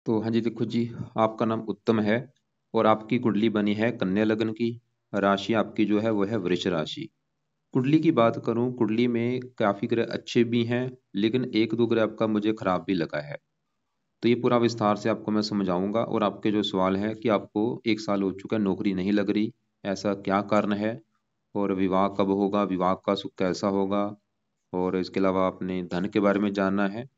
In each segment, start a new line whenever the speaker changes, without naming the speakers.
तो हाँ जी, देखो जी, आपका नाम उत्तम है और आपकी कुंडली बनी है कन्या लग्न की। राशि आपकी जो है वो है वृष राशि। कुंडली की बात करूं, कुंडली में काफ़ी ग्रह अच्छे भी हैं, लेकिन एक दो ग्रह आपका मुझे खराब भी लगा है। तो ये पूरा विस्तार से आपको मैं समझाऊंगा। और आपके जो सवाल है कि आपको 1 साल हो चुका है, नौकरी नहीं लग रही, ऐसा क्या कारण है, और विवाह कब होगा, विवाह का सुख कैसा होगा, और इसके अलावा आपने धन के बारे में जानना है।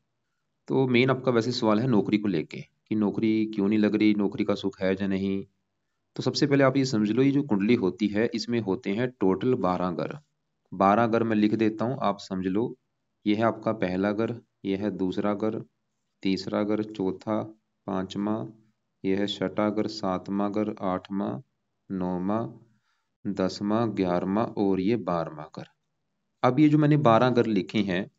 तो मेन आपका वैसे सवाल है नौकरी को लेके कि नौकरी क्यों नहीं लग रही, नौकरी का सुख है या नहीं। तो सबसे पहले आप ये समझ लो, ये जो कुंडली होती है इसमें होते हैं टोटल 12 घर। 12 घर मैं लिख देता हूँ, आप समझ लो। ये है आपका पहला घर, ये है दूसरा घर, तीसरा घर, चौथा, पांचवा, ये है छठा घर, सातवां घर, आठवां, नौवां, 10वां, 11वां और ये 12वां घर। अब ये जो मैंने 12 घर लिखे हैं,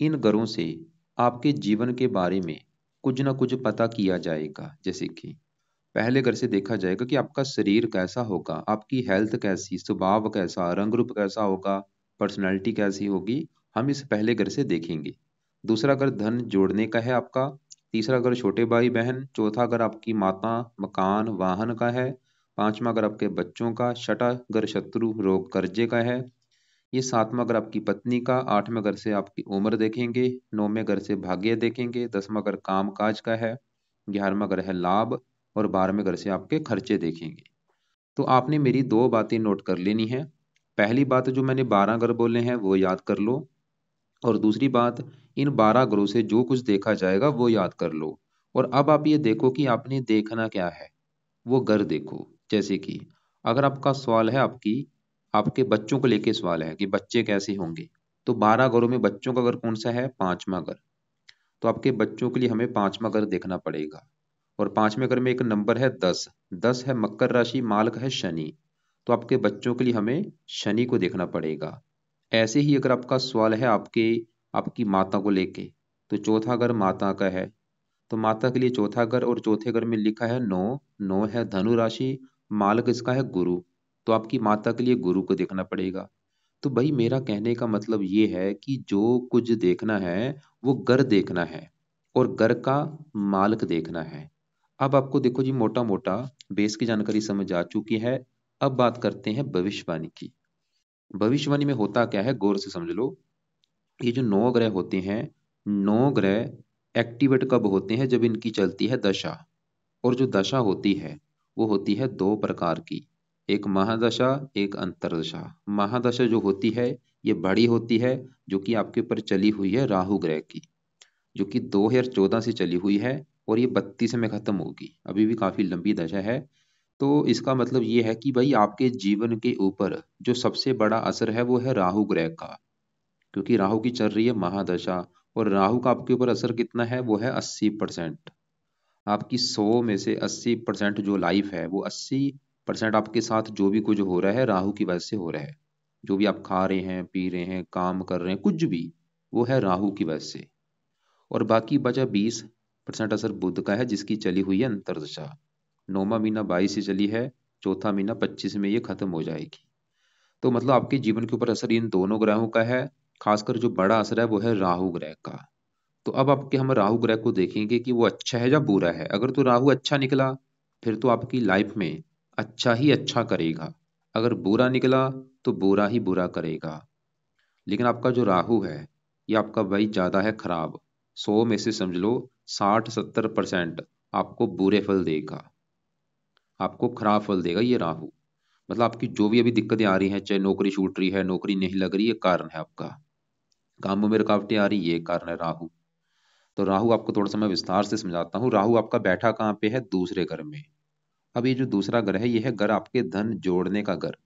इन घरों से आपके जीवन के बारे में कुछ ना कुछ पता किया जाएगा। जैसे कि पहले घर से देखा जाएगा कि आपका शरीर कैसा होगा, आपकी हेल्थ कैसी, स्वभाव कैसा, रंग रूप कैसा होगा, पर्सनैलिटी कैसी होगी, हम इस पहले घर से देखेंगे। दूसरा घर धन जोड़ने का है आपका। तीसरा घर छोटे भाई बहन। चौथा घर आपकी माता, मकान, वाहन का है। पांचवा घर आपके बच्चों का। छठा घर शत्रु, रोग, कर्जे का है। ये सातवां घर आपकी पत्नी का। आठवें घर से आपकी उम्र देखेंगे। नौवें घर से भाग्य देखेंगे। 10वां घर काम काज का है। 11वां घर है लाभ। और 12वें घर से आपके खर्चे देखेंगे। तो आपने मेरी दो बातें नोट कर लेनी है। पहली बात, जो मैंने 12 घर बोले हैं वो याद कर लो। और दूसरी बात, इन 12 घरों से जो कुछ देखा जाएगा वो याद कर लो। और अब आप ये देखो कि आपने देखना क्या है, वो घर देखो। जैसे कि अगर आपका सवाल है, आपके बच्चों को लेके सवाल है कि बच्चे कैसे होंगे, तो 12 घरों में बच्चों का घर कौन सा है? पांचवा घर। तो आपके बच्चों के लिए हमें पांचवा घर देखना पड़ेगा। और पांचवें घर में एक नंबर है 10। 10 है मकर राशि, मालक है शनि। तो आपके बच्चों के लिए हमें शनि को देखना पड़ेगा। ऐसे ही अगर आपका सवाल है आपकी माता को लेके, तो चौथा घर माता का है। तो माता के लिए चौथा घर, और चौथे घर में लिखा है 9। 9 है धनु राशि, मालक इसका है गुरु। तो आपकी माता के लिए गुरु को देखना पड़ेगा। तो भाई मेरा कहने का मतलब ये है कि जो कुछ देखना है वो घर देखना है, और घर का मालक देखना है। अब आपको देखो जी, मोटा मोटा बेस की जानकारी समझ आ चुकी है। अब बात करते हैं भविष्यवाणी की। भविष्यवाणी में होता क्या है, गौर से समझ लो। ये जो 9 ग्रह होते हैं, 9 ग्रह एक्टिवेट कब होते हैं? जब इनकी चलती है दशा। और जो दशा होती है वो होती है दो प्रकार की, एक महादशा, एक अंतरदशा। महादशा जो होती है ये बड़ी होती है, जो कि आपके ऊपर चली हुई है राहु ग्रह की, जो कि 2014 से चली हुई है, और ये 32 में खत्म होगी। अभी भी काफी लंबी दशा है। तो इसका मतलब ये है कि भाई आपके जीवन के ऊपर जो सबसे बड़ा असर है वो है राहु ग्रह का, क्योंकि राहु की चल रही है महादशा। और राहु का आपके ऊपर असर कितना है? वो है 80%। आपकी 100 में से 80% जो लाइफ है, वो 80% आपके साथ जो भी कुछ हो रहा है राहु की वजह से हो रहा है। जो भी आप खा रहे हैं, पी रहे हैं, काम कर रहे हैं, कुछ भी, वो है राहु की वजह से। और बाकी बचा 20% असर बुध का है, जिसकी चली हुई है अंतरदशा। 9वां महीना 22 से चली है, चौथा महीना 25 में ये खत्म हो जाएगी। तो मतलब आपके जीवन के ऊपर असर इन दोनों ग्रहों का है। खासकर जो बड़ा असर है वो है राहु ग्रह का। तो अब आपके हम राहु ग्रह को देखेंगे कि वो अच्छा है या बुरा है। अगर तो राहु अच्छा निकला, फिर तो आपकी लाइफ में अच्छा ही अच्छा करेगा। अगर बुरा निकला तो बुरा ही बुरा करेगा। लेकिन आपका जो राहु है, ये आपका भाई ज्यादा है खराब। 100 में से समझ लो 60-70% आपको बुरे फल देगा, आपको खराब फल देगा ये राहु। मतलब आपकी जो भी अभी दिक्कतें आ रही हैं, चाहे नौकरी छूट रही है, नौकरी नहीं लग रही, ये कारण है आपका। कामों में रुकावटें आ रही, ये कारण है राहु। तो राहु आपको थोड़ा सा मैं विस्तार से समझाता हूँ। राहु आपका बैठा कहाँ पे है? दूसरे घर में। अब ये जो दूसरा घर है, ये है घर आपके धन जोड़ने का घर।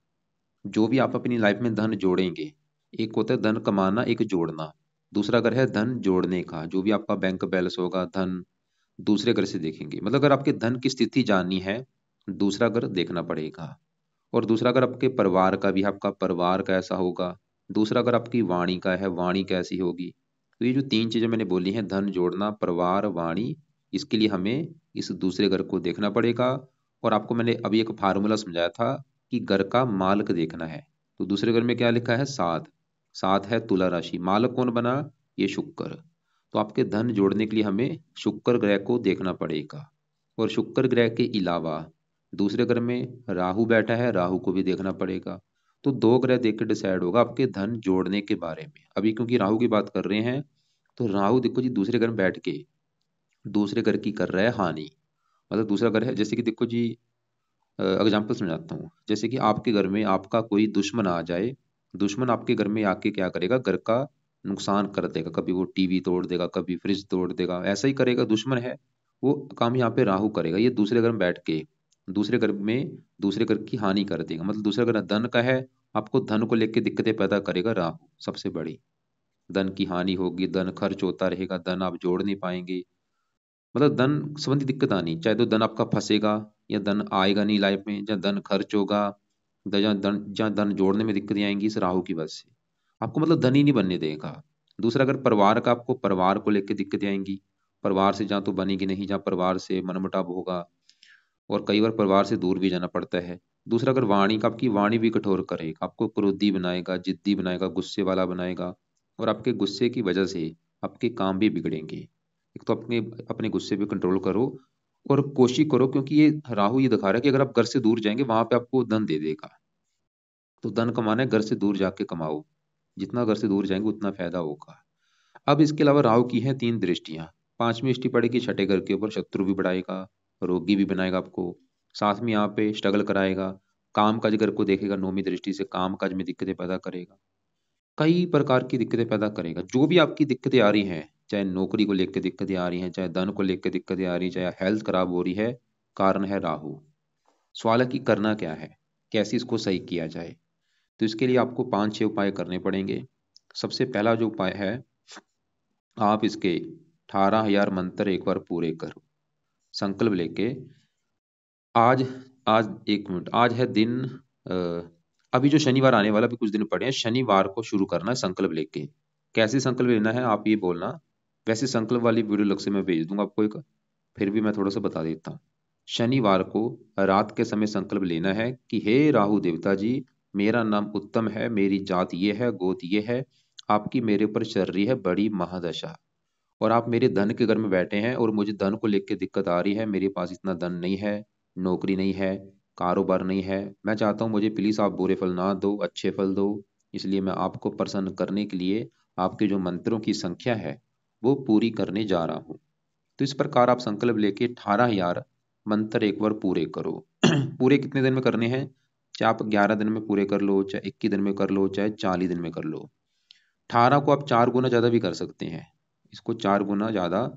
जो भी आप अपनी लाइफ में धन जोड़ेंगे, एक होता है धन कमाना, एक जोड़ना। दूसरा घर है धन जोड़ने का। जो भी आपका बैंक बैलेंस होगा, धन दूसरे घर से देखेंगे। मतलब अगर आपके धन की स्थिति जाननी है, दूसरा घर देखना पड़ेगा। और दूसरा अगर आपके परिवार का भी है, आपका परिवार कैसा होगा। दूसरा अगर आपकी वाणी का है, वाणी कैसी होगी। तो ये जो तीन चीजें मैंने बोली हैं, धन जोड़ना, परिवार, वाणी, इसके लिए हमें इस दूसरे घर को देखना पड़ेगा। और आपको मैंने अभी एक फार्मूला समझाया था कि घर का मालक देखना है। तो दूसरे घर में क्या लिखा है? 7। 7 है तुला राशि, मालक कौन बना? ये शुक्र। तो आपके धन जोड़ने के लिए हमें शुक्र ग्रह को देखना पड़ेगा। और शुक्र ग्रह के अलावा दूसरे ग्रह में राहु बैठा है, राहु को भी देखना पड़ेगा। तो दो ग्रह देख के डिसाइड होगा आपके धन जोड़ने के बारे में। अभी क्योंकि राहु की बात कर रहे हैं, तो राहु देखो जी दूसरे घर में बैठ के दूसरे घर की कर रहा है हानि। मतलब दूसरा घर है, जैसे कि देखो जी एग्जाम्पल समझाता हूँ। जैसे कि आपके घर में आपका कोई दुश्मन आ जाए, दुश्मन आपके घर में आके क्या करेगा, घर का नुकसान कर देगा। कभी वो टीवी तोड़ देगा, कभी फ्रिज तोड़ देगा, ऐसा ही करेगा, दुश्मन है। वो काम यहाँ पे राहु करेगा, ये दूसरे घर में बैठ के दूसरे घर में दूसरे घर की हानि कर देगा। मतलब दूसरा घर धन का है, आपको धन को लेकर दिक्कतें पैदा करेगा राहु, सबसे बड़ी। धन की हानि होगी, धन खर्च होता रहेगा, धन आप जोड़ नहीं पाएंगे। मतलब धन संबंधी दिक्कत आनी, चाहे तो धन आपका फंसेगा या धन आएगा नहीं लाइफ में, जहाँ धन खर्च होगा, जहाँ धन जोड़ने में दिक्कतें आएंगी इस राहु की वजह से। आपको मतलब धन ही नहीं बनने देगा। दूसरा अगर परिवार का, आपको परिवार को लेकर दिक्कतें आएंगी। परिवार से जहाँ तो बनेगी नहीं, जहाँ परिवार से मनमुटाव होगा, और कई बार परिवार से दूर भी जाना पड़ता है। दूसरा अगर वाणी का, आपकी वाणी भी कठोर करेगा, आपको क्रोधी बनाएगा, जिद्दी बनाएगा, गुस्से वाला बनाएगा। और आपके गुस्से की वजह से आपके काम भी बिगड़ेंगे। एक तो अपने अपने गुस्से पे कंट्रोल करो और कोशिश करो, क्योंकि ये राहु ये दिखा रहा है कि अगर आप घर से दूर जाएंगे वहां पे आपको धन दे देगा। तो धन कमाना है, घर से दूर जाके कमाओ। जितना घर से दूर जाएंगे उतना फायदा होगा। अब इसके अलावा राहु की है तीन दृष्टियां। पांचवी दृष्टि पड़ेगी छठे घर के ऊपर, शत्रु भी बढ़ाएगा, रोगी भी बनाएगा आपको। साथ में यहाँ पे स्ट्रगल कराएगा, काम काज घर को देखेगा, नौवीं दृष्टि से काम काज में दिक्कतें पैदा करेगा। कई प्रकार की दिक्कतें पैदा करेगा। जो भी आपकी दिक्कतें आ रही हैं, चाहे नौकरी को लेकर दिक्कतें आ रही हैं, चाहे धन को लेकर दिक्कतें आ रही हैं, चाहे हेल्थ खराब हो रही है, कारण है राहु। सवाल है कि करना क्या है, कैसे इसको सही किया जाए। तो इसके लिए आपको 5-6 उपाय करने पड़ेंगे। सबसे पहला जो उपाय है, आप इसके 18,000 मंत्र एक बार पूरे करो, संकल्प लेके। आज आज एक मिनट, आज है दिन अभी जो शनिवार आने वाला, अभी कुछ दिन पड़े हैं, शनिवार को शुरू करना है संकल्प लेके। कैसे संकल्प लेना है आप ये बोलना। वैसे संकल्प वाली वीडियो अलग से मैं भेज दूंगा आपको एक, फिर भी मैं थोड़ा सा बता देता हूँ। शनिवार को रात के समय संकल्प लेना है कि हे राहु देवता जी, मेरा नाम उत्तम है, मेरी जात ये है, गोत ये है, आपकी मेरे ऊपर चल रही है बड़ी महादशा, और आप मेरे धन के घर में बैठे हैं और मुझे धन को लेकर दिक्कत आ रही है। मेरे पास इतना धन नहीं है, नौकरी नहीं है, कारोबार नहीं है। मैं चाहता हूँ मुझे प्लीज़ आप बुरे फल ना दो, अच्छे फल दो। इसलिए मैं आपको प्रसन्न करने के लिए आपके जो मंत्रों की संख्या है वो पूरी करने जा रहा हूँ। तो इस प्रकार आप संकल्प लेके 18,000 मंत्र एक बार पूरे करो। पूरे कितने दिन में करने हैं, चाहे आप 11 दिन में पूरे कर लो, चाहे 21 दिन में कर लो, चाहे 40 दिन में कर लो। 18 को आप 4 गुना ज़्यादा भी कर सकते हैं। इसको 4 गुना ज़्यादा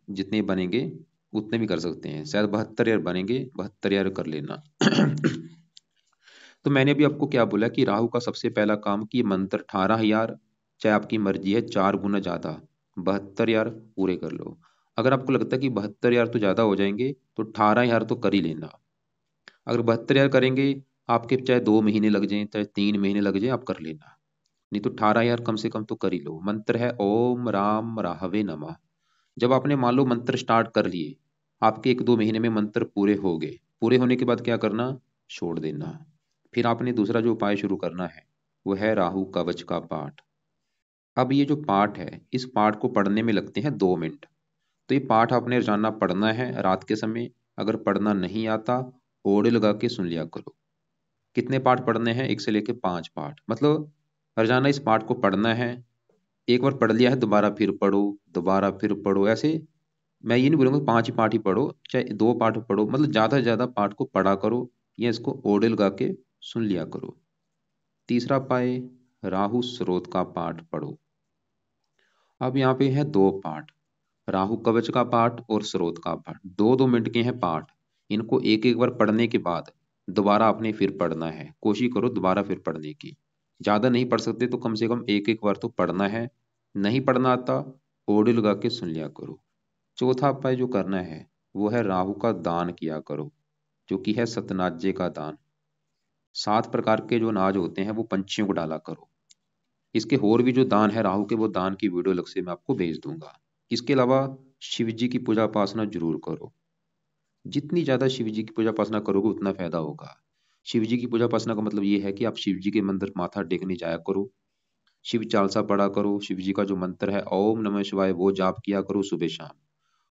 जितने बनेंगे उतने भी कर सकते हैं। शायद 72,000 बनेंगे, 72,000 कर लेना। तो मैंने भी आपको क्या बोला कि राहु का सबसे पहला काम कि ये मंत्र 18,000, चाहे आपकी मर्जी है 4 गुना ज़्यादा, 72,000 पूरे कर लो। अगर आपको लगता है कि 72,000 तो ज़्यादा हो जाएंगे, तो 18,000 तो कर ही लेना। अगर 72,000 करेंगे, आपके चाहे 2 महीने लग जाए, चाहे 3 महीने लग जाए, आप कर लेना। नहीं तो 18,000 कम से कम तो कर ही लो। मंत्र है ओम राम राहवे नमः। जब आपने मान लो मंत्र स्टार्ट कर लिए, आपके 1-2 महीने में मंत्र पूरे हो गए। पूरे होने के बाद क्या करना, छोड़ देना। फिर आपने दूसरा जो उपाय शुरू करना है वो है राहु कवच का पाठ। अब ये जो पाठ है, इस पाठ को पढ़ने में लगते हैं 2 मिनट। तो ये पाठ आपने रोजाना पढ़ना है रात के समय। अगर पढ़ना नहीं आता, ओड़े लगा के सुन लिया करो। कितने पाठ पढ़ने हैं, 1 से लेके 5 पाठ, मतलब रोजाना इस पाठ को पढ़ना है। एक बार पढ़ लिया है, दोबारा फिर पढ़ो, दोबारा फिर पढ़ो, ऐसे। मैं ये नहीं बोलूंगा 5 ही पाठ ही पढ़ो, चाहे 2 पाठ पढ़ो, मतलब ज्यादा से ज्यादा पाठ को पढ़ा करो, या इसको ओडे लगा के सुन लिया करो। तीसरा पाए, राहु स्रोत का पाठ पढ़ो। अब यहाँ पे है 2 पाठ, राहु कवच का पाठ और स्रोत का पाठ, 2-2 मिनट के हैं पाठ। इनको एक एक बार पढ़ने के बाद दोबारा आपने फिर पढ़ना है। कोशिश करो दोबारा फिर पढ़ने की। ज्यादा नहीं पढ़ सकते तो कम से कम एक एक बार तो पढ़ना है। नहीं पढ़ना आता, ऑडियो लगा के सुन लिया करो। चौथा उपाय जो करना है वो है राहु का दान किया करो, जो कि है सतनाज्य का दान। 7 प्रकार के जो अनाज होते हैं वो पंछियों को डाला करो। इसके और भी जो दान है राहु के, वो दान की वीडियो अलग से मैं आपको भेज दूंगा। इसके अलावा शिव जी की पूजा उपासना जरूर करो। जितनी ज्यादा शिव जी की पूजा उपासना करोगे उतना फायदा होगा। शिव जी की पूजा उपासना का मतलब ये है कि आप शिव जी के मंदिर माथा टेकने जाया करो। शिव चालीसा पढ़ा करो, शिव जी का जो मंत्र है ओम नमः शिवाय वो जाप किया करो सुबह शाम।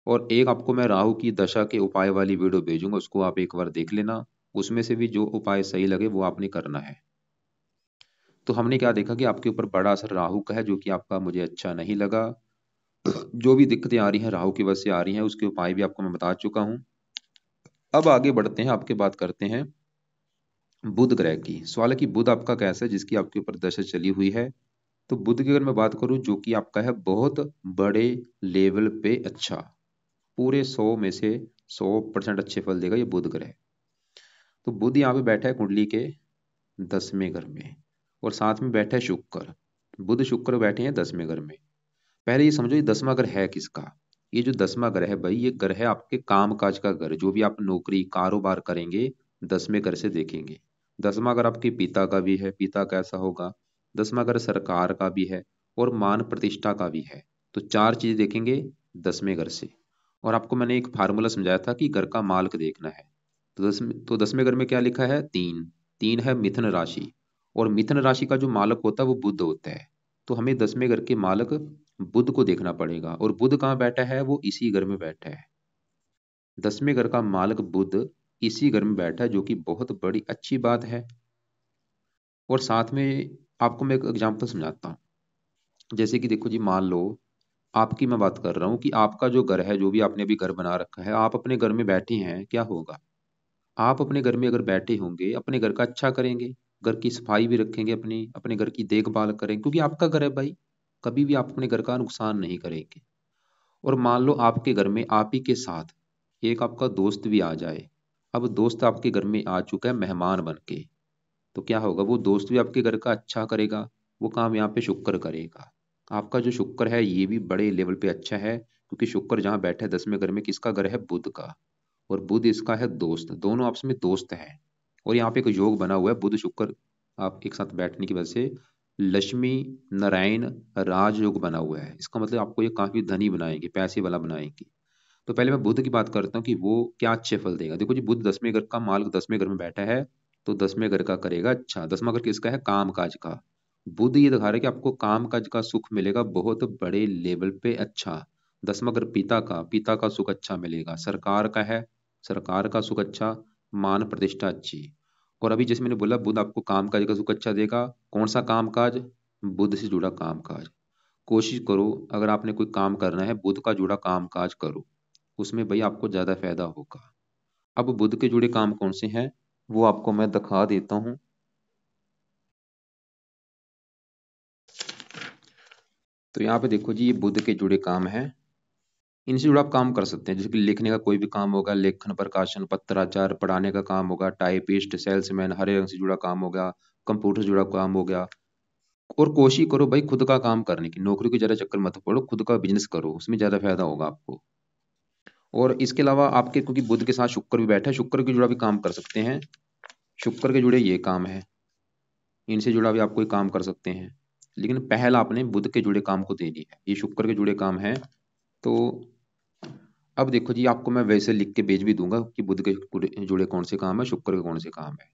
और एक आपको मैं राहु की दशा के उपाय वाली वीडियो भेजूंगा, उसको आप एक बार देख लेना। उसमें से भी जो उपाय सही लगे वो आपने करना है। तो हमने क्या देखा कि आपके ऊपर बड़ा असर राहु का है, जो कि आपका मुझे अच्छा नहीं लगा। जो भी दिक्कतें आ रही हैं राहु की वजह से आ रही हैं, उसके उपाय भी आपको मैं बता चुका हूँ। अब आगे बढ़ते हैं, आपके बात करते हैं बुध ग्रह की। सवाल है कि बुध आपका कैसा है जिसकी आपके ऊपर दशा चली हुई है। तो बुध की अगर मैं बात करूं, जो कि आपका है बहुत बड़े लेवल पे अच्छा, पूरे 100 में से 100% अच्छे फल देगा ये बुध ग्रह। तो बुध यहाँ पे बैठा है कुंडली के 10वें घर में, और साथ में बैठा है शुक्र। बुध शुक्र बैठे हैं 10वें घर में। पहले ये समझो ये 10वां घर है किसका। ये जो 10वां घर है भाई, ये घर है आपके काम काज का घर, जो भी आप नौकरी कारोबार करेंगे 10वें घर से देखेंगे। 10वां घर आपके पिता का भी है, पिता कैसा होगा। 10वां घर सरकार का भी है, और मान प्रतिष्ठा का भी है। तो चार चीजें देखेंगे 10वें घर से। और आपको मैंने एक फार्मूला समझाया था कि घर का मालिक देखना है। तो 10वें घर में क्या लिखा है, तीन। तीन है मिथुन राशि, और मिथुन राशि का जो मालक होता है वो बुध होता है। तो हमें 10वें घर के मालक बुध को देखना पड़ेगा, और बुध कहाँ बैठा है, वो इसी घर में बैठा है। 10वें घर का मालक बुध इसी घर में बैठा है, जो कि बहुत बड़ी अच्छी बात है। और साथ में आपको मैं एक एग्जांपल समझाता हूँ। जैसे कि देखो जी, मान लो आपकी मैं बात कर रहा हूँ कि आपका जो घर है, जो भी आपने अभी घर बना रखा है, आप अपने घर में बैठे हैं, क्या होगा। आप अपने घर में अगर बैठे होंगे, अपने घर का अच्छा करेंगे, घर की सफाई भी रखेंगे, अपनी अपने घर की देखभाल करेंगे, क्योंकि आपका घर है भाई। कभी भी आप अपने घर का नुकसान नहीं करेंगे। और मान लो आपके घर में आप ही के साथ एक आपका दोस्त भी आ जाए। अब दोस्त आपके घर में आ चुका है मेहमान बन के, तो क्या होगा, वो दोस्त भी आपके घर का अच्छा करेगा। वो काम यहाँ पे शुक्र करेगा। आपका जो शुक्र है ये भी बड़े लेवल पे अच्छा है, क्योंकि शुक्र जहाँ बैठा है 10वें घर में, किसका घर है, बुध का। और बुध इसका है दोस्त, दोनों आपस में दोस्त हैं। और यहाँ पे एक योग बना हुआ है बुध शुक्र आप एक साथ बैठने की वजह से, लक्ष्मी नारायण राज योग बना हुआ है। इसका मतलब आपको ये काफी धनी बनाएंगे, पैसे वाला बनाएंगे। तो पहले मैं बुध की बात करता हूँ कि वो क्या अच्छे फल देगा। देखो जी, बुध 10वें घर का मालिक 10वें घर में बैठा है, तो 10वें घर का करेगा अच्छा। 10वां घर किसका है, काम काज का। बुध ये दिखा रहा है कि आपको काम काज का सुख मिलेगा बहुत बड़े लेवल पे अच्छा। 10वां घर पिता का, पिता का सुख अच्छा मिलेगा। सरकार का है, सरकार का सुख अच्छा, मान प्रतिष्ठा अच्छी। और अभी जैसे मैंने बोला बुध आपको काम काज का सुख अच्छा देगा। कौन सा काम काज, बुध से जुड़ा काम काज। कोशिश करो अगर आपने कोई काम करना है बुध का जुड़ा काम काज करो, उसमें भाई आपको ज्यादा फायदा होगा। अब बुध के जुड़े काम कौन से हैं, वो आपको मैं दिखा देता हूँ। तो यहाँ पे देखो जी, ये बुध के जुड़े काम हैं। इनसे जुड़ा आप काम कर सकते हैं, जैसे कि लिखने का कोई भी काम होगा, लेखन प्रकाशन पत्राचार, पढ़ाने का काम होगा, टाइपिस्ट सेल्समैन, हरे रंग से जुड़ा काम होगा, कंप्यूटर से जुड़ा काम हो गया। और कोशिश करो भाई खुद का काम करने की, नौकरी के ज्यादा चक्कर मत पड़ो, खुद का बिजनेस करो, उसमें ज्यादा फायदा होगा आपको। और इसके अलावा आपके, क्योंकि बुध के साथ शुक्र भी बैठा है, शुक्र के जुड़ा भी काम कर सकते हैं। शुक्र के जुड़े ये काम है, इनसे जुड़ा भी आप कोई काम कर सकते हैं। लेकिन पहला आपने बुध के जुड़े काम को देनी है, ये शुक्र के जुड़े काम है। तो अब देखो जी, आपको मैं वैसे लिख के भेज भी दूंगा कि बुध के जुड़े कौन से काम है, शुक्र के कौन से काम है।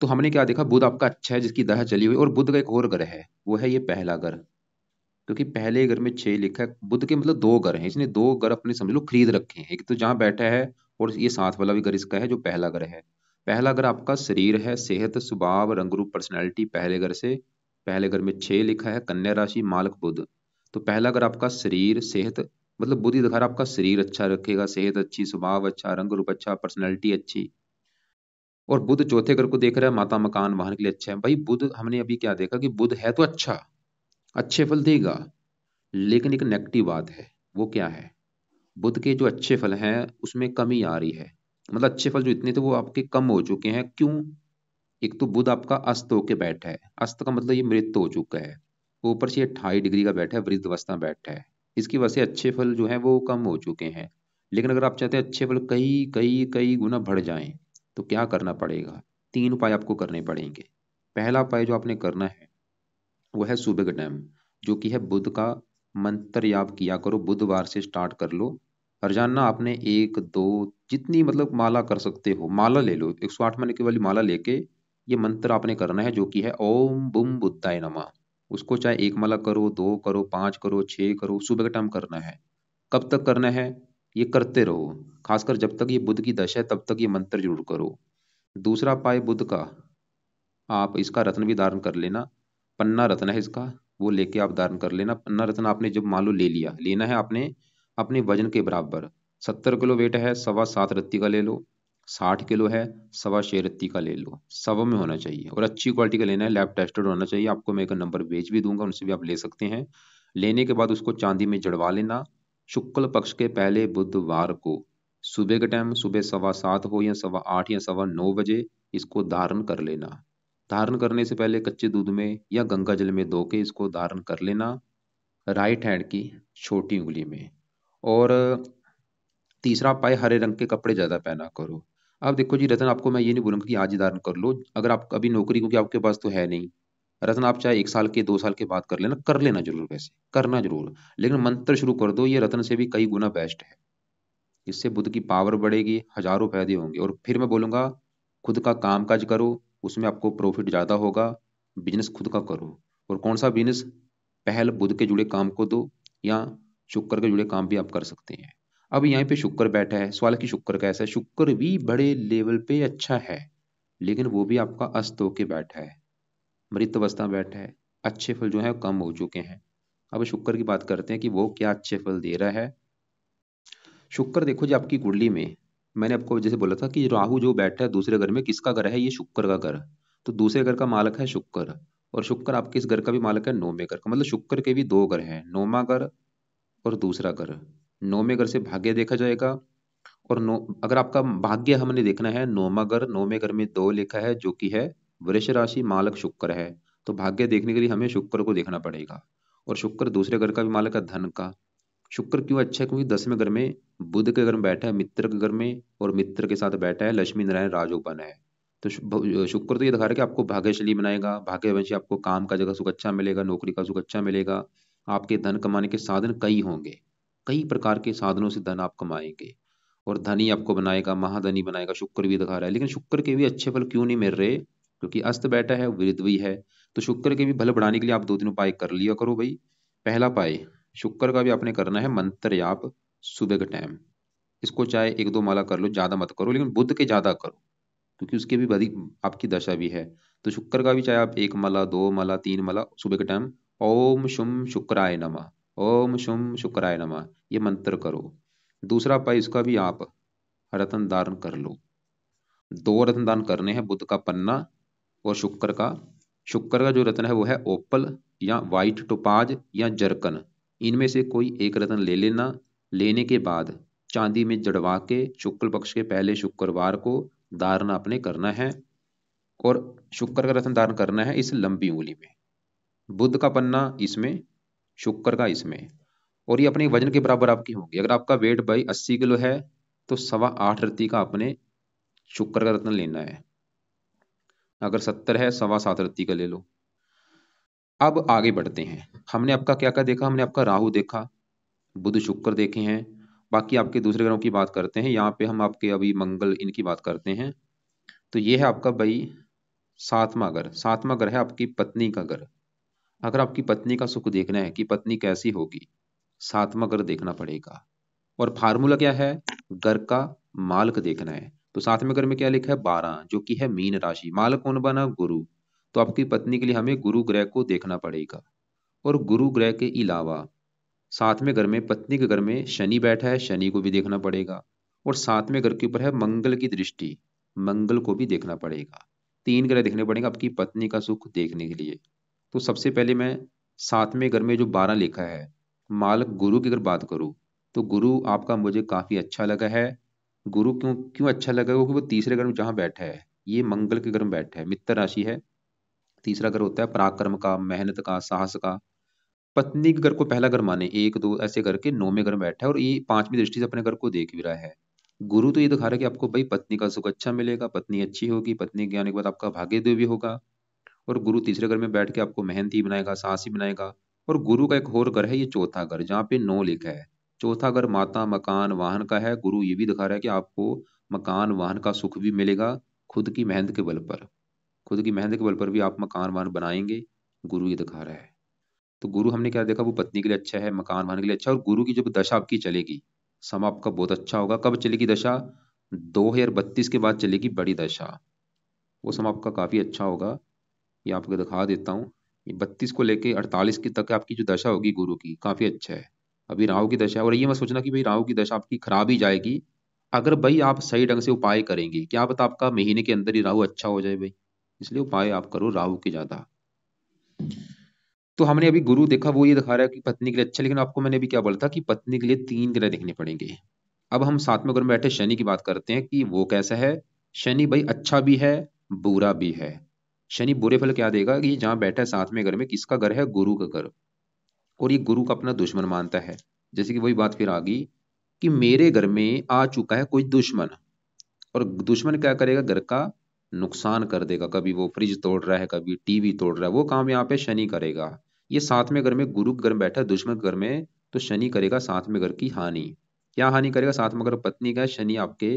तो हमने क्या देखा, बुध आपका अच्छा है जिसकी दशा चली हुई। और बुध का एक और ग्रह है, वो है ये पहला घर। क्योंकि पहले घर में 6 लिखा है, बुध के मतलब दो घर हैं, इसने दो घर अपने समझ लो खरीद रखे हैं। एक तो जहाँ बैठा है, और ये साथ वाला भी घर इसका है जो पहला घर है। पहला घर आपका शरीर है, सेहत, स्वभाव, रंग रूप, पर्सनैलिटी, पहले घर से। पहले घर में 6 लिखा है, कन्या राशि, मालक बुध। तो पहला घर आपका शरीर सेहत, मतलब बुध ही दिखा रहा है आपका शरीर अच्छा रखेगा, सेहत अच्छी, स्वभाव अच्छा, रंग रूप अच्छा, पर्सनैलिटी अच्छी। और बुध चौथे घर को देख रहा है, माता मकान वाहन के लिए अच्छा है। भाई बुध हमने अभी क्या देखा कि बुध है तो अच्छा, अच्छे फल देगा। लेकिन एक नेगेटिव बात है, वो क्या है, बुध के जो अच्छे फल हैं उसमें कमी आ रही है। मतलब अच्छे फल जो इतने थे वो आपके कम हो चुके हैं, क्यों। एक तो बुध आपका अस्त होके बैठा है, अस्त का मतलब ये मृत हो चुका है। ऊपर से ये 28 डिग्री का बैठा है, वृद्ध अवस्था में बैठा है। इसकी वजह से अच्छे फल जो है वो कम हो चुके हैं। लेकिन अगर आप चाहते हैं अच्छे फल कई कई कई गुना बढ़ जाएं, तो क्या करना पड़ेगा, 3 उपाय आपको करने पड़ेंगे। पहला उपाय जो आपने करना है वो है सुबह का टाइम, जो कि है बुध का मंत्र याद किया करो, बुधवार से स्टार्ट कर लो। रोजाना आपने एक दो जितनी मतलब माला कर सकते हो, माला ले लो, 108 माले की वाली माला लेके ये मंत्र आपने करना है, जो कि है ओम बुम बुद्धाय नमः। उसको चाहे 1 माला करो, 2 करो, 5 करो, 6 करो, सुबह के टाइम करना है। कब तक करना है? ये करते रहो, खासकर जब तक ये बुध की दशा है तब तक ये मंत्र जरूर करो। दूसरा पाए बुध का, आप इसका रत्न भी धारण कर लेना। पन्ना रत्न है इसका, वो लेके आप धारण कर लेना। पन्ना रत्न आपने जब मान लो ले लिया, लेना है आपने अपने वजन के बराबर। 70 किलो वेट है, 7.25 रत्ती का ले लो। 60 किलो है, 6.25 रत्ती का ले लो। सवा में होना चाहिए और अच्छी क्वालिटी का लेना है, लैब टेस्टेड होना चाहिए। आपको मैं एक नंबर भेज भी दूंगा, उनसे भी आप ले सकते हैं। लेने के बाद उसको चांदी में जड़वा लेना। शुक्ल पक्ष के पहले बुधवार को सुबह के टाइम, सुबह 7:15 हो या 8:15 या 9:15 बजे इसको धारण कर लेना। धारण करने से पहले कच्चे दूध में या गंगा जल में धो के इसको धारण कर लेना, राइट हैंड की छोटी उंगली में। और तीसरा पाए हरे रंग के कपड़े ज्यादा पहना करो। अब देखो जी, रतन आपको मैं ये नहीं बोलूंगा कि आज ही धारण कर लो, अगर आप अभी नौकरी, क्योंकि आपके पास तो है नहीं। रतन आप चाहे 1 साल के 2 साल के बाद कर लेना, कर लेना जरूर, वैसे करना जरूर, लेकिन मंत्र शुरू कर दो, ये रतन से भी कई गुना बेस्ट है। इससे बुद्ध की पावर बढ़ेगी, हजारों फायदे होंगे। और फिर मैं बोलूंगा, खुद का काम काज करो, उसमें आपको प्रॉफिट ज्यादा होगा। बिजनेस खुद का करो। और कौन सा बिजनेस? पहल बुध के जुड़े काम को दो, या शुक्र के जुड़े काम भी आप कर सकते हैं। अब यहाँ पे शुक्र बैठा है, सवाल कि शुक्र कैसा है? शुक्र भी बड़े लेवल पे अच्छा है, लेकिन वो भी आपका अस्त होके बैठा है, मृत अवस्था में बैठा है। अच्छे फल जो है कम हो चुके हैं। अब शुक्र की बात करते हैं कि वो क्या अच्छे फल दे रहा है। शुक्र देखो जी, आपकी कुंडली में मैंने आपको जैसे बोला था कि राहु जो बैठा है दूसरे घर में, किसका घर है? ये शुक्र का घर। तो दूसरे घर का मालक है शुक्र, और शुक्र आपके इस घर का भी मालक है, नौवें घर का। मतलब शुक्र के भी दो घर हैं, नौवां घर और दूसरा घर। नौवें घर से भाग्य देखा जाएगा। और नौ, अगर आपका भाग्य हमने देखना है, नौवां घर, नौवें घर में 2 लिखा है जो कि है वृष राशि, मालक शुक्र है। तो भाग्य देखने के लिए हमें शुक्र को देखना पड़ेगा। और शुक्र दूसरे घर का भी मालक है, धन का। शुक्र क्यों अच्छा है? क्योंकि 10वें घर में बुध के घर में बैठा है, मित्र के घर में, और मित्र के साथ बैठा है लक्ष्मी नारायण राजयोग बना है। तो शुक्र तो ये दिखा रहा है कि आपको भाग्यशाली बनाएगा, भाग्यवंशी, आपको काम का जगह सुख अच्छा मिलेगा, नौकरी का सुख अच्छा मिलेगा। आपके धन कमाने के साधन कई होंगे, कई प्रकार के साधनों से धन आप कमाएंगे। और धनी आपको बनाएगा, महाधनी बनाएगा, शुक्र भी दिखा रहा है। लेकिन शुक्र के भी अच्छे फल क्यों नहीं मिल रहे? क्योंकि अस्त बैठा है, वृद्ध भी है। तो शुक्र के भी फल बढ़ाने के लिए आप 2 3 उपाय कर लिया करो भाई। पहला उपाय, शुक्र का भी आपने करना है मंत्र जाप सुबह के टाइम। इसको चाहे 1 2 माला कर लो, ज्यादा मत करो, लेकिन बुध के ज्यादा करो, क्योंकि उसके भी बड़ी आपकी दशा भी है। तो शुक्र का भी चाहे आप 1 माला, 2 माला, 3 माला सुबह के टाइम, ओम शुम शुक्राय नमः, ओम शुम शुक्राय नमः, ये मंत्र करो। दूसरा उपाय, इसका भी आप रतन धारण कर लो। 2 रत्न दान करने हैं, बुध का पन्ना और शुक्र का। शुक्र का जो रत्न है वो है ओपल या व्हाइट टोपाज या जरकन, इनमें से कोई एक रत्न ले लेना। लेने के बाद चांदी में जड़वा के शुक्ल पक्ष के पहले शुक्रवार को धारण आपने करना है। और शुक्र का रत्न धारण करना है इस लंबी उंगली में, बुध का पन्ना इसमें, शुक्र का इसमें। और ये अपने वजन के बराबर आपकी होगी। अगर आपका वेट भाई 80 किलो है, तो 8.25 रत्ती का अपने शुक्र का रत्न लेना है। अगर 70 है, 7.25 रत्ती का ले लो। अब आगे बढ़ते हैं। हमने आपका क्या क्या देखा? हमने आपका राहु देखा, बुध शुक्र देखे हैं। बाकी आपके दूसरे ग्रहों की बात करते हैं। यहाँ पे हम आपके अभी मंगल, इनकी बात करते हैं। तो ये है आपका भाई 7वां घर। 7वां घर है आपकी पत्नी का घर। अगर आपकी पत्नी का सुख देखना है कि पत्नी कैसी होगी, 7वां घर देखना पड़ेगा। और फार्मूला क्या है? घर का मालक देखना है। तो 7वें घर में क्या लिखा है? 12, जो कि है मीन राशि। मालक कौन बना? गुरु। तो आपकी पत्नी के लिए हमें गुरु ग्रह को देखना पड़ेगा। और गुरु ग्रह के अलावा 7वें घर में, पत्नी के घर में शनि बैठा है, शनि को भी देखना पड़ेगा। और 7वें घर के ऊपर है मंगल की दृष्टि, मंगल को भी देखना पड़ेगा। 3 ग्रह देखने पड़ेंगे आपकी पत्नी का सुख देखने के लिए। तो सबसे पहले मैं 7वें घर में जो 12 लिखा है, मालक गुरु की अगर बात करूं, तो गुरु आपका मुझे काफी अच्छा लगा है। गुरु क्यों क्यों अच्छा लगा? क्योंकि वो तीसरे घर में जहां बैठा है, ये मंगल के घर में बैठा है, मित्र राशि है। तीसरा घर होता है पराक्रम का, मेहनत का, साहस का। पत्नी के घर को पहला घर माने, 1 2 ऐसे करके 9वें घर में बैठा है, और ये 5वीं दृष्टि से अपने घर को देख भी रहा है। गुरु तो ये दिखा रहा है कि आपको भाई पत्नी का सुख अच्छा मिलेगा, पत्नी अच्छी होगी, पत्नी के आने के बाद आपका भाग्य भी होगा। और गुरु तीसरे घर में बैठ के आपको मेहनती बनाएगा, साहसी बनाएगा। और गुरु का एक और घर है, ये चौथा घर, जहाँ पे 9 लिखा है। चौथा घर माता, मकान, वाहन का है। गुरु ये भी दिखा रहा है कि आपको मकान, वाहन का सुख भी मिलेगा, खुद की मेहनत के बल पर। खुद की मेहनत के बल पर भी आप मकान वाहन बनाएंगे, गुरु ये दिखा रहा है। तो गुरु हमने क्या देखा, वो पत्नी के लिए अच्छा है, मकान बनाने के लिए अच्छा है। और गुरु की जब दशा आपकी चलेगी, समय आपका बहुत अच्छा होगा। कब चलेगी दशा? 2032 के बाद चलेगी बड़ी दशा। वो समय आपका काफी अच्छा होगा। ये आपको दिखा देता हूँ। ये 32 को लेके 48 की तक आपकी जो दशा होगी गुरु की, काफी अच्छा है। अभी राहु की दशा है, और ये मत सोचना कि भाई राहु की दशा आपकी खराब ही जाएगी। अगर भाई आप सही ढंग से उपाय करेंगे, क्या पता आपका महीने के अंदर ही राहु अच्छा हो जाए भाई। इसलिए उपाय आप करो राहु की ज्यादा। तो हमने अभी गुरु देखा, वो ये दिखा रहा है कि पत्नी के लिए अच्छा, लेकिन आपको मैंने अभी क्या बोला था कि पत्नी के लिए 3 ग्रह देखने पड़ेंगे। अब हम साथ में घर में बैठे शनि की बात करते हैं कि वो कैसा है। शनि भाई अच्छा भी है, बुरा भी है। शनि बुरे फल क्या देगा कि जहां बैठा है साथ में घर में, किसका घर है? गुरु का घर। और ये गुरु का अपना दुश्मन मानता है। जैसे कि वही बात फिर आ गई कि मेरे घर में आ चुका है कोई दुश्मन, और दुश्मन क्या करेगा? घर का नुकसान कर देगा। कभी वो फ्रिज तोड़ रहा है, कभी टीवी तोड़ रहा है, वो काम यहाँ पे शनि करेगा। ये साथ में घर में गुरु के घर में बैठा है दुश्मन के घर में, तो शनि करेगा साथ में घर की हानि। क्या हानि करेगा? साथ में अगर पत्नी का है, शनि आपके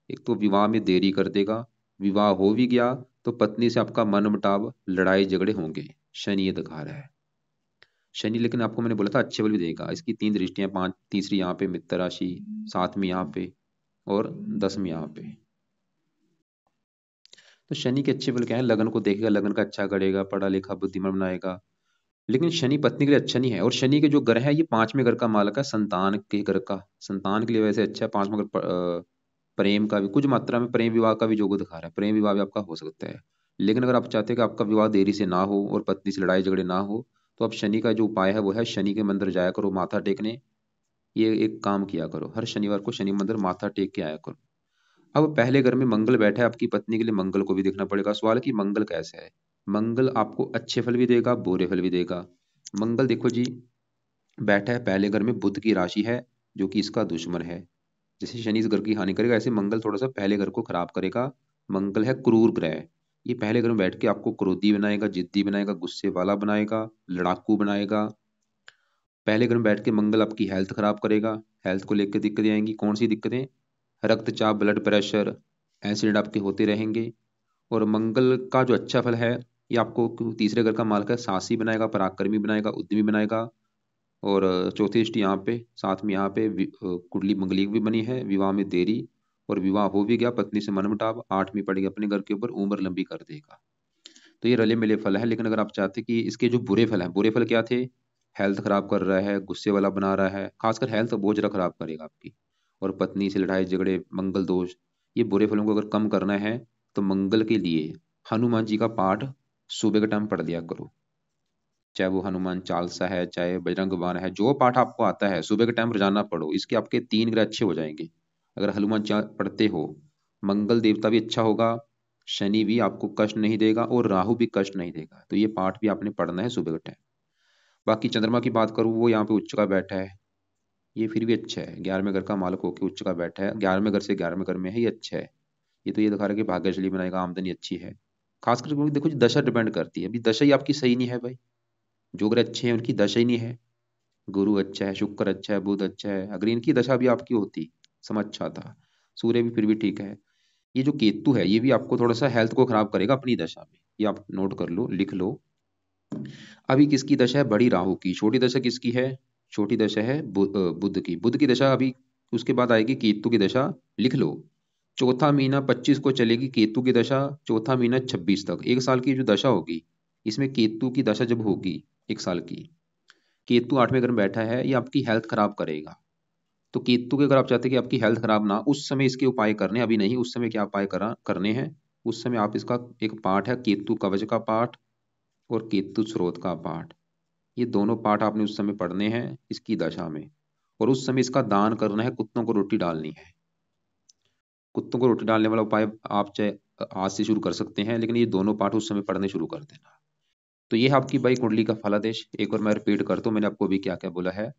एक तो विवाह में देरी कर देगा। विवाह हो भी गया तो पत्नी से आपका मन मुटाव, लड़ाई झगड़े होंगे। शनि ये दिखा रहा है। शनि लेकिन आपको मैंने बोला था अच्छे बल भी देगा। इसकी 3 दृष्टियां, पांच, तीसरी यहाँ पे मित्र राशि, 7वीं यहाँ पे, और 10वीं यहाँ पे। तो शनि के अच्छे बल क्या है? लगन को देखेगा, लगन का अच्छा करेगा, पढ़ा लिखा बुद्धिमान बनाएगा। लेकिन शनि पत्नी के लिए अच्छा नहीं है। और शनि के जो ग्रह है, ये 5वें घर का मालक है, संतान के घर का। संतान के लिए वैसे अच्छा है 5वां घर। प्रेम का भी कुछ मात्रा में, प्रेम विवाह का भी जोग दिखा रहा है, प्रेम विवाह भी आपका हो सकता है। लेकिन अगर आप चाहते हैं कि आपका विवाह देरी से ना हो और पत्नी से लड़ाई झगड़े ना हो, तो आप शनि का जो उपाय है वो है शनि के मंदिर जाया करो माथा टेकने। ये एक काम किया करो, हर शनिवार को शनि मंदिर माथा टेक के आया करो। अब पहले घर में मंगल बैठा है आपकी पत्नी के लिए, मंगल को भी देखना पड़ेगा। सवाल है कि मंगल कैसा है। मंगल आपको अच्छे फल भी देगा, बुरे फल भी देगा। मंगल देखो जी, बैठा है पहले घर में, बुध की राशि है, जो कि इसका दुश्मन है। जैसे शनि इस घर की हानि करेगा, ऐसे मंगल थोड़ा सा पहले घर को खराब करेगा। मंगल है क्रूर ग्रह। ये पहले घर में बैठ के आपको क्रोधी बनाएगा, जिद्दी बनाएगा, गुस्से वाला बनाएगा, लड़ाकू बनाएगा। पहले घर में बैठ के मंगल आपकी हेल्थ खराब करेगा। हेल्थ को लेकर दिक्कतें आएंगी। कौन सी दिक्कतें? रक्तचाप, ब्लड प्रेशर, एसिड आपके होते रहेंगे। और मंगल का जो अच्छा फल है, ये आपको तीसरे घर का मालक है, साहसी बनाएगा, पराक्रमी बनाएगा, उद्यमी बनाएगा। और चौथी दृष्टि यहाँ पे, साथ में यहाँ पे कुंडली मंगली भी बनी है, विवाह में देरी, और विवाह हो भी गया, पत्नी से मनमुटाव, 8वीं पड़ेगी अपने घर के ऊपर, उम्र लंबी कर देगा। तो ये रले मिले फल है। लेकिन अगर आप चाहते कि इसके जो बुरे फल हैं, बुरे फल क्या थे? हेल्थ खराब कर रहा है, गुस्से वाला बना रहा है, खासकर हेल्थ बहुत जरा खराब करेगा आपकी। और पत्नी से लड़ाई झगड़े, मंगल दोष, ये बुरे फलों को अगर कम करना है, तो मंगल के लिए हनुमान जी का पाठ सुबह के टाइम पढ़ लिया करो। चाहे वो हनुमान चालीसा है, चाहे बजरंग बाण है, जो पाठ आपको आता है सुबह के टाइम रोजाना पढ़ो। इसके आपके 3 ग्रह अच्छे हो जाएंगे अगर हनुमान पढ़ते हो। मंगल देवता भी अच्छा होगा, शनि भी आपको कष्ट नहीं देगा, और राहु भी कष्ट नहीं देगा। तो ये पाठ भी आपने पढ़ना है सुबह के टाइम। बाकी चंद्रमा की बात करूँ, वो यहाँ पे उच्च का बैठा है। ये फिर भी अच्छा है, 11वें घर का मालक होकर उच्च का बैठा है, 11वें घर से 11वें घर में है, ये अच्छा है। ये तो ये दिखा रहा है कि भाग्यशाली बनाएगा, आमदनी अच्छी है। खासकर क्योंकि देखो जी, दशा डिपेंड करती है। अभी दशा ही आपकी सही नहीं है भाई। जो ग्रह अच्छे हैं उनकी दशा ही नहीं है। गुरु अच्छा है, शुक्र अच्छा है, बुध अच्छा है। अगर इनकी दशा भी आपकी होती, समय अच्छा था। सूर्य भी फिर भी ठीक है। ये जो केतु है, ये भी आपको थोड़ा सा हेल्थ को खराब करेगा अपनी दशा में। ये आप नोट कर लो, लिख लो। अभी किसकी दशा है? बड़ी राहु की। छोटी दशा किसकी है? छोटी दशा है बुध की। बुध की दशा अभी, उसके बाद आएगी केतु की दशा। लिख लो, चौथा महीना 25 को चलेगी केतु की दशा, चौथा महीना 26 तक, 1 साल की जो दशा होगी, इसमें केतु की दशा जब होगी 1 साल की, केतु 8वें घर में बैठा है, ये आपकी हेल्थ खराब करेगा। तो केतु के अगर आप चाहते हैं कि आपकी हेल्थ खराब ना, उस समय इसके उपाय करने, अभी नहीं, उस समय क्या उपाय करने हैं? उस समय आप इसका एक पाठ है केतु कवच का पाठ, और केतु स्रोत का पाठ। ये दोनों पाठ आपने उस समय पढ़ने हैं इसकी दशा में। और उस समय इसका दान करना है, कुत्तों को रोटी डालनी है। कुत्तों को रोटी डालने वाला उपाय आप चाहे आज से शुरू कर सकते हैं, लेकिन ये दोनों पाठ उस समय पढ़ने शुरू कर देना। तो ये है आपकी भाई कुंडली का फलादेश। एक और मैं रिपीट करता हूँ, मैंने आपको अभी क्या क्या बोला है।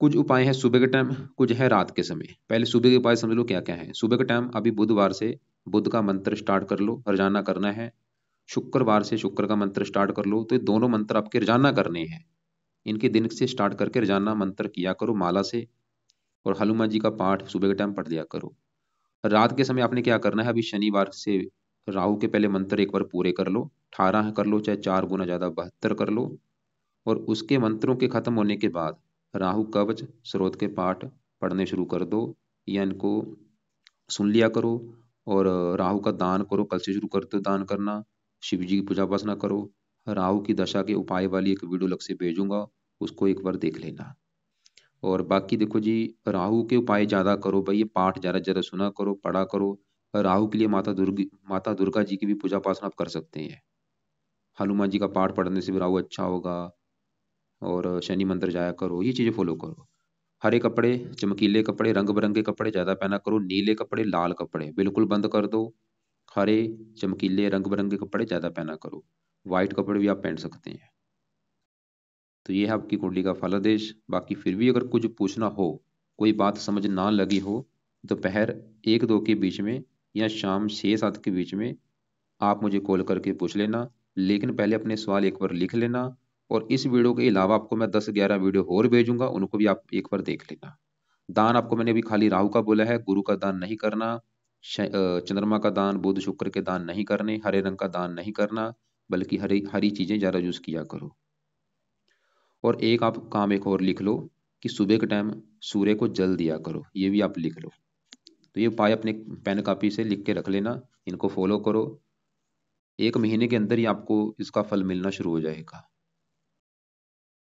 कुछ उपाय हैं सुबह के टाइम, कुछ है रात के समय। पहले सुबह के उपाय समझ लो क्या क्या है। सुबह के टाइम अभी बुधवार से बुध का मंत्र स्टार्ट कर लो, रोजाना करना है। शुक्रवार से शुक्र का मंत्र स्टार्ट कर लो। तो ये दोनों मंत्र आपके रोजाना करने हैं। इनके दिन से स्टार्ट करके रोजाना मंत्र किया करो माला से। और हनुमान जी का पाठ सुबह के टाइम पढ़ लिया करो। रात के समय आपने क्या करना है? अभी शनिवार से राहु के पहले मंत्र एक बार पूरे कर लो, 18 कर लो, चाहे 4 गुना ज्यादा 72 कर लो। और उसके मंत्रों के खत्म होने के बाद राहु कवच स्रोत के पाठ पढ़ने शुरू कर दो, या इनको सुन लिया करो। और राहु का दान करो, कल से शुरू कर दो दान करना। शिव जी की पूजा उपासना करो। राहु की दशा के उपाय वाली एक वीडियो अलग से भेजूंगा, उसको एक बार देख लेना। और बाकी देखो जी, राहु के उपाय ज्यादा करो भाई, ये पाठ ज्यादा ज्यादा सुना करो, पढ़ा करो। राहु के लिए माता दुर्गा जी की भी पूजा उपासना आप कर सकते हैं। हनुमान जी का पाठ पढ़ने से भी राहु अच्छा होगा। और शनि मंत्र जाया करो, ये चीजें फॉलो करो। हरे कपड़े, चमकीले कपड़े, रंग बिरंगे कपड़े ज्यादा पहना करो। नीले कपड़े, लाल कपड़े बिल्कुल बंद कर दो। हरे, चमकीले, रंग बिरंगे कपड़े ज्यादा पहना करो। व्हाइट कपड़े भी आप पहन सकते हैं। तो ये है आपकी कुंडली का फलादेश। बाकी फिर भी अगर कुछ पूछना हो, कोई बात समझ ना लगी हो, दोपहर 1-2 के बीच में या शाम 6-7 के बीच में आप मुझे कॉल करके पूछ लेना। लेकिन पहले अपने सवाल एक बार लिख लेना। और इस वीडियो के अलावा आपको मैं 10-11 वीडियो और भेजूंगा, उनको भी आप एक बार देख लेना। दान आपको मैंने अभी खाली राहु का बोला है, गुरु का दान नहीं करना। चंद्रमा का दान, बुध शुक्र के दान नहीं करने, हरे रंग का दान नहीं करना, बल्कि हरी हरी चीजें ज्यादा यूज किया करो। और एक आप काम एक और लिख लो कि सुबह के टाइम सूर्य को जल दिया करो, ये भी आप लिख लो। तो ये उपाय अपने पेन कॉपी से लिख के रख लेना, इनको फॉलो करो। 1 महीने के अंदर ही आपको इसका फल मिलना शुरू हो जाएगा।